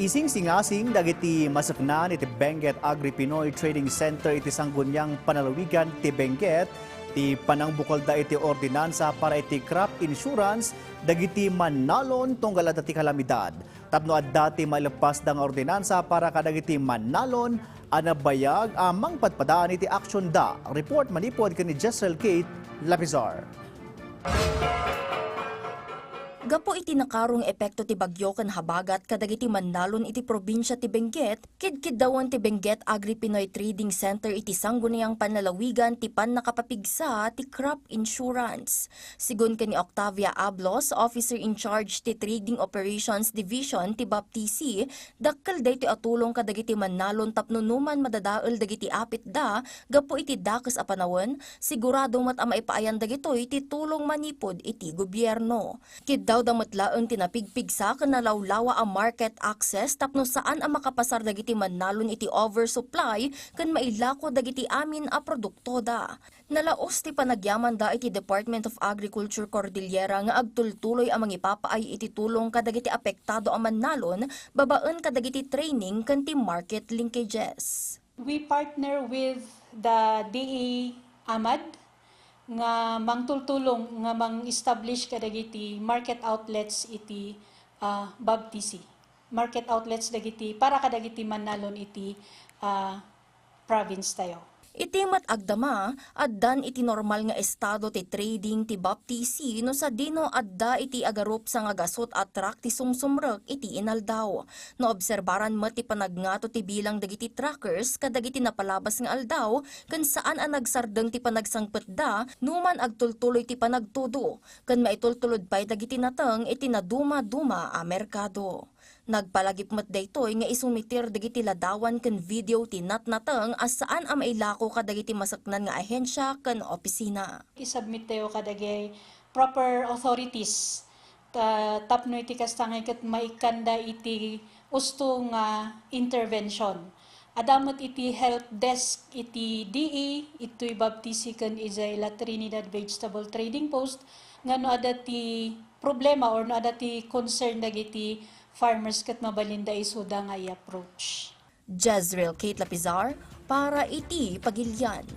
Ising singasing dagiti masaknan iti Benguet Agri Pinoy Trading Center iti sanggunyang panalawigan ti Benguet ti panangbukol da iti ordinansa para iti crop insurance dagiti manalon tunggal adda ti kalamidad. Tapno adda ti mailepas da nga ordinansa para kadagiti manalon anabayag amang padpadaan iti aksyon da. Report manipod kani Jessel Kate Lapizar. Gapo iti nakarong epekto ti bagyo kan habagat kadagiti manalon iti probinsya ti Benguet, kidkidawan ti Benguet Agri Pinoy Trading Center iti sangguniang panlalawigan ti pan nakapapigsa ti crop insurance. Sigun kani Octavia Ablos, Officer in Charge ti Trading Operations Division ti BAPTC, dakkel day ti atulong kadagiti manalon tapno numan madadael dagiti apit da, gapo iti dakes a panawon, sigurado mat ama ipaayan dagitoy ti tulong manipod iti gobyerno. Daw damatlaeng tinapigpigsa ken nalawlawa ang market access tapno saan ang makapasar dagiti manalon iti oversupply ken mailako dagiti amin a produkto da. Nalaos ti panagyaman da iti Department of Agriculture Cordillera nga agtultuloy ang mangipapaay iti tulong kadagiti apektado ang manalon babaen kadagiti training ken ti market linkages. We partner with the DA AMAD nga mangtultulong nga mang-establish kadagiti market outlets iti BAPTC. Market outlets dagiti para kadagiti manalon iti province tayo. Iti matagdama, addan iti normal nga estado ti trading ti BAPTC no sa dino adda iti agarup sa nga gasot at truck ti sumsumrek iti inaldaw. No obserbaran mo ti panagnato ti bilang dagiti truckers kadagiti napalabas nga aldaw kan saan ang nagsardeng ti panagsangpet da numan agtultuloy ti panagtudo kan maitultulod pay dagiti nateng iti naduma-duma a merkado. Nagpalagip met daytoy nga isumitir dagiti ladawan ken video ti natnateng as saan a mailako kadagiti masaknan nga ahensya ken opisina. I-submit tayo kadagay proper authorities tapno iti kastangay ket maikanda iti usto nga intervention. Adamot iti help desk iti DA ito'y BAPTC ken Isla Trinidad Vegetable Trading Post nga no ada ti problema or no ada ti concern dagiti farmers ket mabalinda isuda nga i-approach. Jezreel Kate Lapizar para iti Pagilian.